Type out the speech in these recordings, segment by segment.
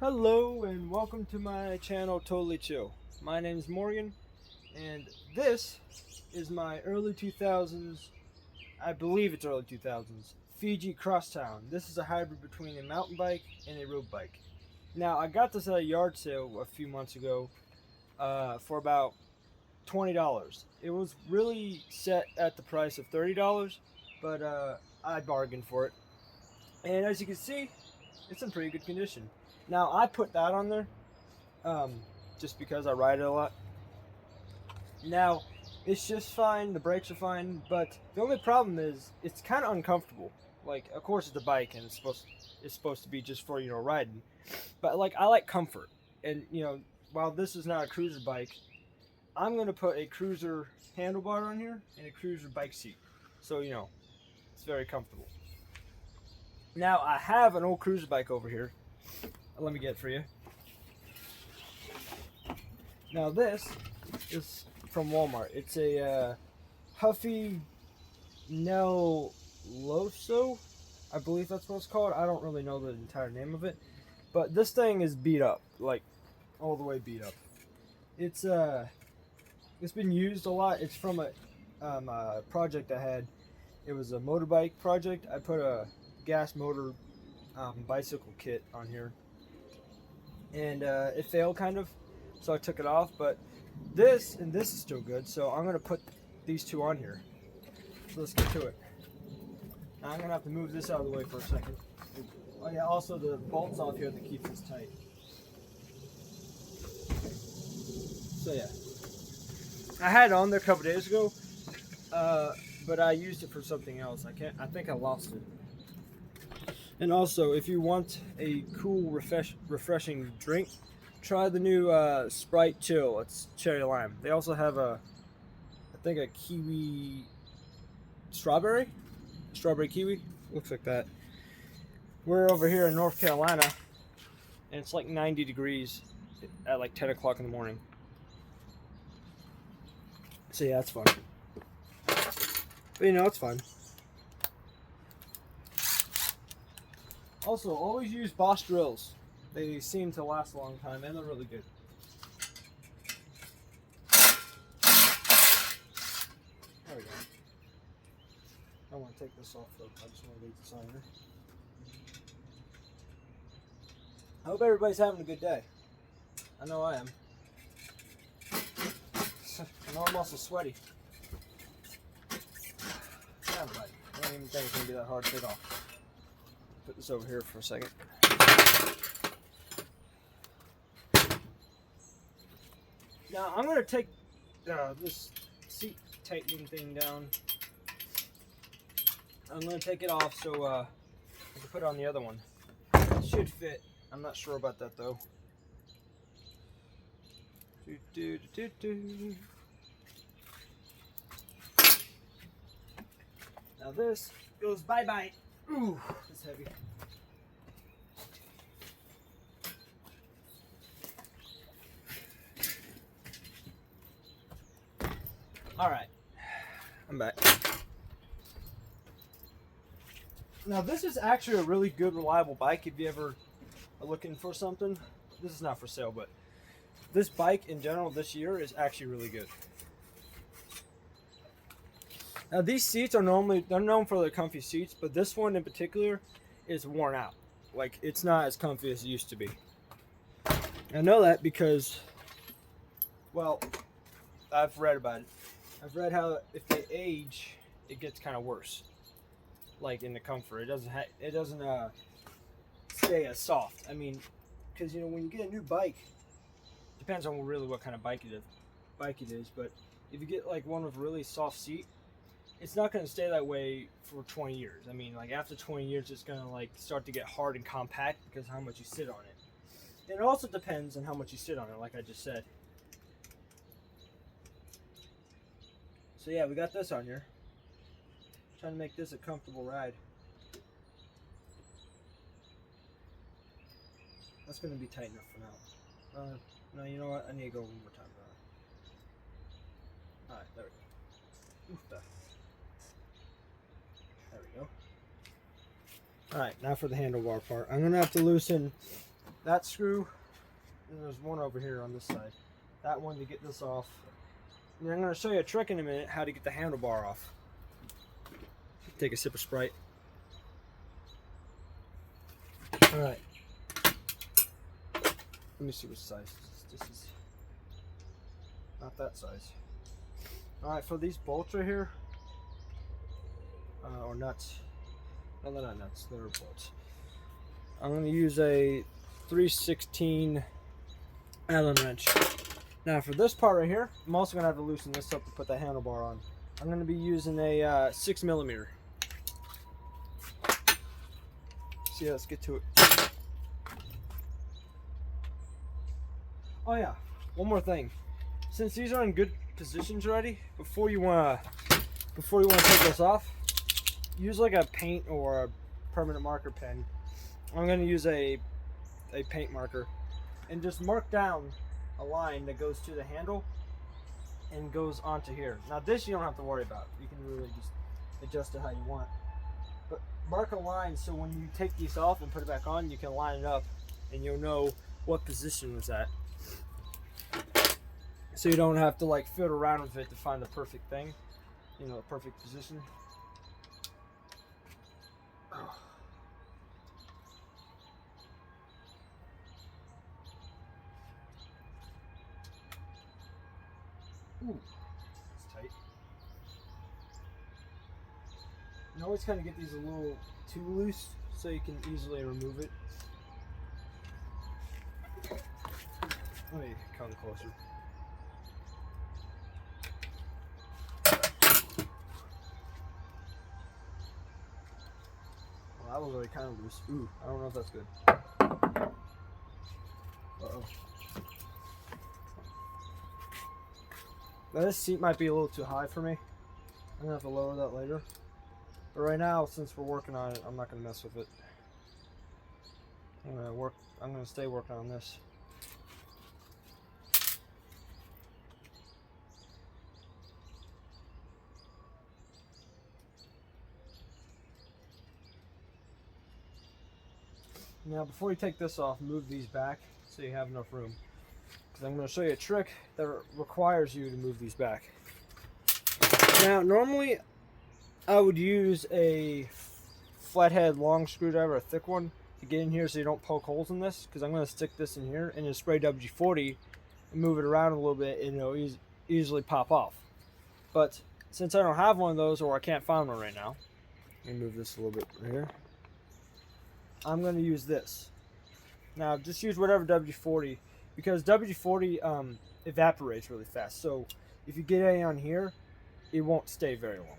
Hello and welcome to my channel Totally Chill. My name is Morgan and this is my early 2000s, I believe it's early 2000s, Fiji Crosstown. This is a hybrid between a mountain bike and a road bike. Now I got this at a yard sale a few months ago for about $20. It was really set at the price of $30, but I bargained for it. And as you can see, it's in pretty good condition. Now I put that on there um, just because I ride it a lot. Now it's just fine. The brakes are fine, but the only problem is it's kind of uncomfortable. Like, of course, it's a bike and it's supposed to be just for riding. But like I like comfort, and while this is not a cruiser bike, I'm gonna put a cruiser handlebar on here and a cruiser bike seat, so it's very comfortable. Now I have an old cruiser bike over here. Let me get it for you. Now this is from Walmart. It's a Huffy Neloso, I believe that's what it's called. I don't really know the entire name of it, but this thing is beat up, like all the way beat up. It's been used a lot. It's from a project I had. It was a motorbike project. I put a gas motor bicycle kit on here, and it failed kind of, so I took it off. But this is still good, so I'm gonna put these two on here. So let's get to it. Now I'm gonna have to move this out of the way for a second. Oh yeah, also the bolts off here that keeps this tight. So yeah, I had it on there a couple days ago, but I used it for something else. I think I lost it. And also, if you want a cool, refreshing drink, try the new Sprite Chill. It's cherry lime. They also have I think a kiwi strawberry kiwi. Looks like that. We're over here in North Carolina, and it's like 90 degrees at like 10 o'clock in the morning. So yeah, it's fun. But it's fun. Also, always use Bosch drills. They seem to last a long time, and they're really good. There we go. I want to take this off, though. I just want to leave this on here. I hope everybody's having a good day. I know I am. I know I'm also sweaty. Yeah, but I don't even think it's going to be that hard to take off. Put this over here for a second. Now I'm going to take this seat tightening thing down. I'm going to take it off so I can put on the other one. It should fit. I'm not sure about that though. Now this goes bye-bye. Ooh, it's heavy. Alright, I'm back. Now this is actually a really good, reliable bike if you ever are looking for something. This is not for sale, but this bike in general this year is actually really good. Now these seats they're known for their comfy seats, but this one in particular is worn out. Like, it's not as comfy as it used to be. I know that because, well, I've read about it. I've read how if they age, it gets kind of worse. Like in the comfort, it doesn't stay as soft. I mean, because when you get a new bike, depends on really what kind of bike it is. But if you get like one with a really soft seat, it's not going to stay that way for 20 years. I mean, like after 20 years, it's going to like start to get hard and compact because of how much you sit on it. And it also depends on how much you sit on it, like I just said. So yeah, we got this on here. Trying to make this a comfortable ride. That's going to be tight enough for now. No, you know what? I need to go one more time. Alright, there we go. There we go. Alright, now for the handlebar part. I'm going to have to loosen that screw, and there's one over here on this side. That one to get this off. And I'm going to show you a trick in a minute how to get the handlebar off. Take a sip of Sprite. Alright. Let me see which size. This is not that size. Alright, for these bolts right here, or nuts. No, they're not nuts, they're bolts. I'm going to use a 3/16 Allen wrench. Now for this part right here, I'm also going to have to loosen this up to put the handlebar on. I'm going to be using a 6mm. See, let's get to it. Oh yeah, one more thing. Since these are in good positions already, before you wanna take this off, use like a paint or a permanent marker pen. I'm gonna use a paint marker and just mark down a line that goes to the handle and goes onto here. Now this you don't have to worry about. You can really just adjust it how you want. But mark a line so when you take these off and put it back on, you can line it up and you'll know what position was at. So you don't have to like fiddle around with it to find the perfect thing, you know, the perfect position. Oh. Ooh, it's tight. You always kind of get these a little too loose so you can easily remove it. Let me come closer. Well, that was already kind of loose. Ooh, I don't know if that's good. Uh-oh. Now this seat might be a little too high for me. I'm gonna have to lower that later. But right now, since we're working on it, I'm not gonna mess with it. I'm gonna stay working on this. Now before you take this off, move these back so you have enough room. Because I'm going to show you a trick that requires you to move these back. Now normally I would use a flathead long screwdriver, a thick one, to get in here so you don't poke holes in this. Because I'm going to stick this in here and just spray WD-40 and move it around a little bit and it'll easily pop off. But since I don't have one of those, or I can't find one right now, let me move this a little bit right here. I'm going to use this. Now just use whatever WD-40, because WD-40 evaporates really fast. So if you get any on here, it won't stay very long.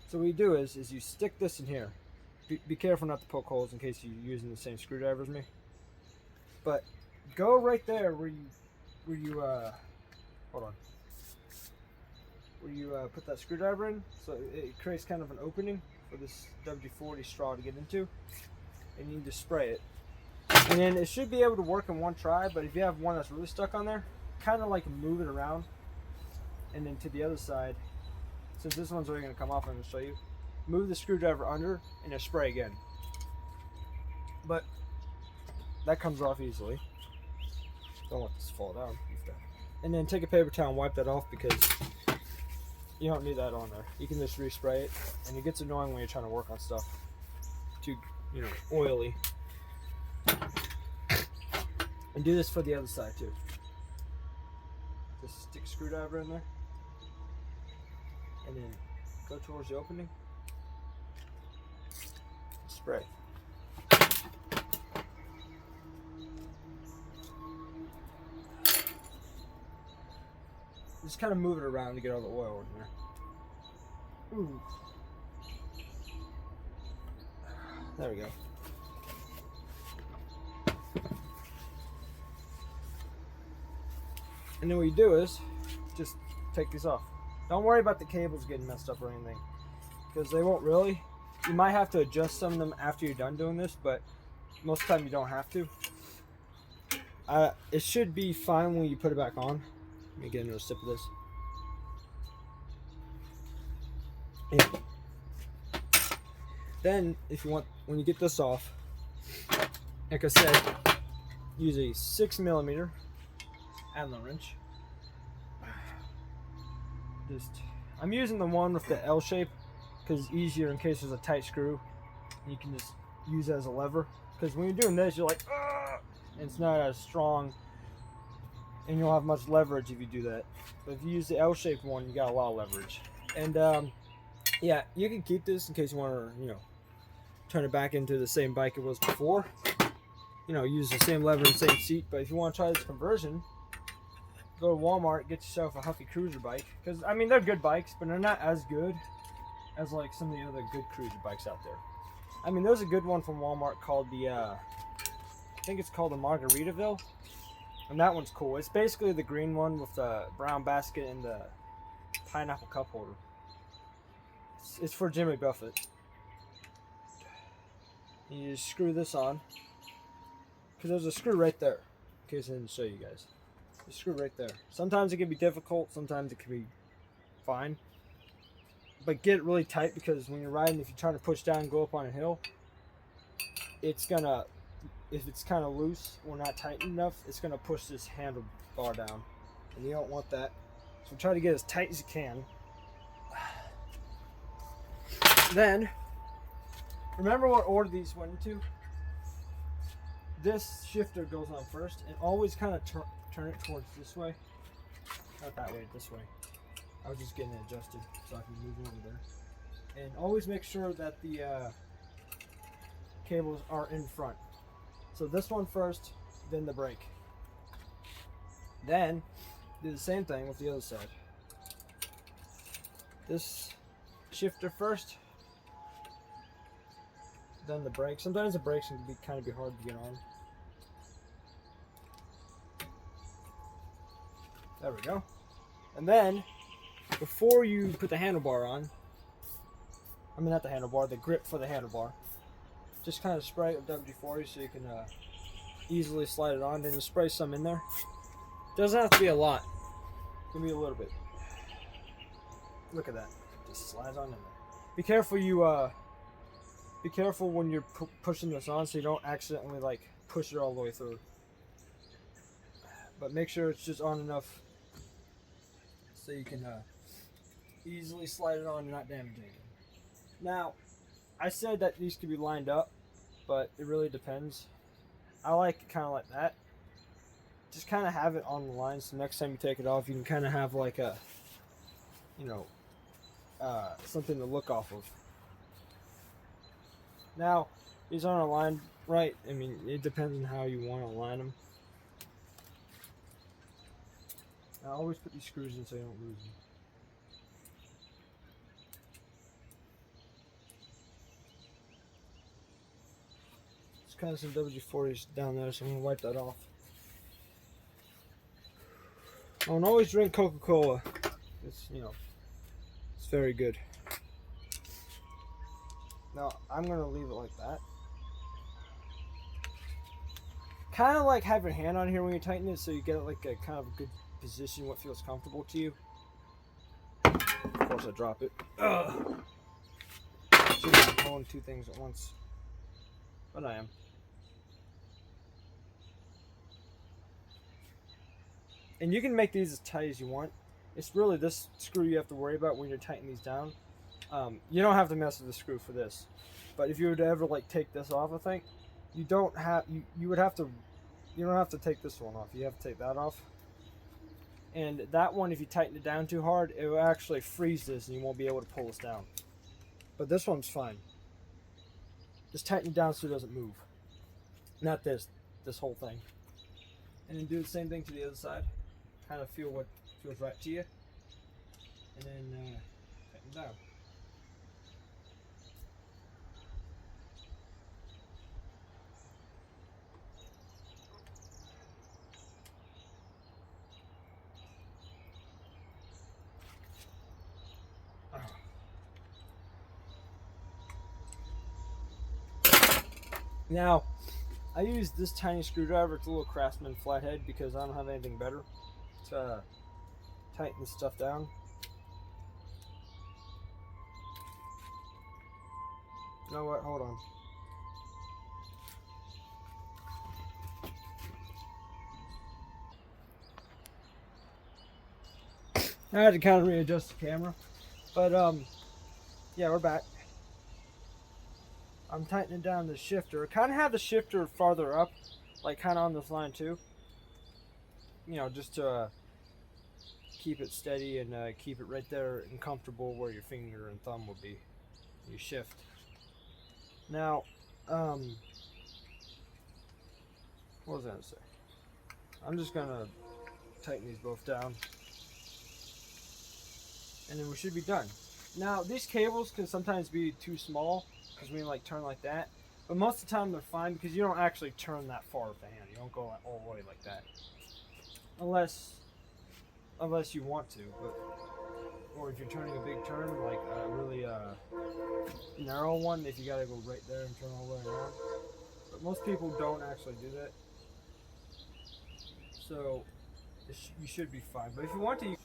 So what you do is you stick this in here. Be careful not to poke holes in case you're using the same screwdriver as me. But go right there where you hold on. Where you put that screwdriver in, so it creates kind of an opening for this WD-40 straw to get into, and you just spray it. And then it should be able to work in one try, but if you have one that's really stuck on there, kind of like move it around. And then to the other side, since this one's already going to come off, I'm going to show you. Move the screwdriver under and then spray again. But that comes off easily. Don't let this fall down. And then take a paper towel and wipe that off, because you don't need that on there. You can just respray it, and it gets annoying when you're trying to work on stuff too, you know, oily. And do this for the other side too. Just stick a screwdriver in there, and then go towards the opening. Spray. Just kind of move it around to get all the oil in there. Ooh. There we go. And then what you do is just take these off. Don't worry about the cables getting messed up or anything, because they won't really. You might have to adjust some of them after you're done doing this, but most of the time you don't have to. It should be fine when you put it back on. Let me get another sip of this. Yeah. Then, if you want, when you get this off, like I said, use a 6mm Allen wrench. I'm using the one with the L shape because it's easier in case there's a tight screw. You can just use it as a lever. Because when you're doing this, you're like, and it's not as strong, and you don't have much leverage if you do that. But if you use the L-shaped one, you got a lot of leverage. And yeah, you can keep this in case you want to, turn it back into the same bike it was before. Use the same lever and same seat. But if you want to try this conversion, go to Walmart, get yourself a Huffy Cruiser bike. Because, I mean, they're good bikes, but they're not as good as, like, some of the other good cruiser bikes out there. I mean, there's a good one from Walmart called the, I think it's called the Margaritaville. And that one's cool. It's basically the green one with the brown basket and the pineapple cup holder. It's for Jimmy Buffett. You just screw this on. Because there's a screw right there. In case I didn't show you guys. The screw right there. Sometimes it can be difficult. Sometimes it can be fine. But get it really tight because when you're riding, if you're trying to push down and go up on a hill, it's going to, if it's kind of loose or not tight enough, it's going to push this handlebar down. And you don't want that. So try to get as tight as you can. Then, remember what order these went into? This shifter goes on first, and always kind of turn it towards this way. Not that way, this way. I was just getting it adjusted so I can move over there. And always make sure that the cables are in front. So this one first, then the brake. Then, do the same thing with the other side. This shifter first, then the brake. Sometimes the brakes can be kind of hard to get on. There we go. And then, before you put the handlebar on, I mean not the handlebar, the grip for the handlebar, just kind of spray it with WD-40 so you can easily slide it on. Then just spray some in there. Doesn't have to be a lot. It can be a little bit. Look at that. Just slides on in there. Be careful be careful when you're pushing this on so you don't accidentally like push it all the way through. But make sure it's just on enough so you can easily slide it on and not damage anything. Now, I said that these could be lined up, but it really depends. I like it kind of like that. Just kind of have it on the line so next time you take it off you can kind of have like a, something to look off of. Now, these aren't aligned right. I mean, it depends on how you want to align them. I always put these screws in so you don't lose them. There's kind of some WD-40s down there, so I'm going to wipe that off. Oh, and always drink Coca-Cola. It's, it's very good. Now, I'm going to leave it like that. Kind of like have your hand on here when you tighten it so you get like a kind of a good position, what feels comfortable to you. Of course I drop it. Should be pulling two things at once. But I am. And you can make these as tight as you want. It's really this screw you have to worry about when you're tightening these down. You don't have to mess with the screw for this. But if you were to ever like take this off, I think, you don't have, you would have to, you don't have to take this one off. You have to take that off. And that one, if you tighten it down too hard, it will actually freeze this and you won't be able to pull this down. But this one's fine. Just tighten it down so it doesn't move. Not this whole thing. And then do the same thing to the other side. Kind of feel what feels right to you. And then tighten down. Now, I use this tiny screwdriver. It's a little Craftsman flathead because I don't have anything better to tighten this stuff down. You know what? Hold on. I had to kind of readjust the camera, but yeah, we're back. I'm tightening down the shifter. I kind of have the shifter farther up, like kind of on this line too. You know, just to keep it steady and keep it right there and comfortable where your finger and thumb will be. You shift. Now, what was I gonna say? I'm just gonna tighten these both down, and then we should be done. Now, these cables can sometimes be too small because we like turn like that, but most of the time they're fine because you don't actually turn that far with the hand. You don't go all the way like that, unless you want to. But or if you're turning a big turn, like a really narrow one, if you gotta go right there and turn all the way around. But most people don't actually do that, so you should be fine. But if you want to,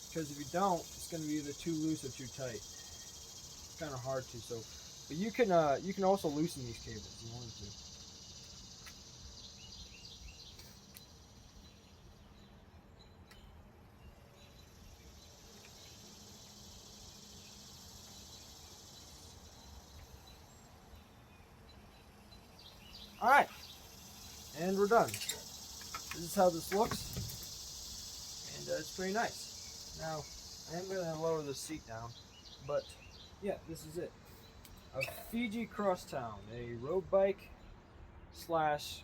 because if you don't, it's going to be either too loose or too tight. It's kind of hard to. So, but you can also loosen these cables if you wanted to. All right, and we're done. This is how this looks, and it's pretty nice. Now, I am going to lower the seat down, but yeah, this is it. A Fiji Crosstown, a road bike slash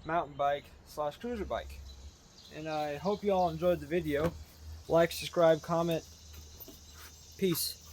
mountain bike slash cruiser bike. And I hope you all enjoyed the video. Like, subscribe, comment. Peace.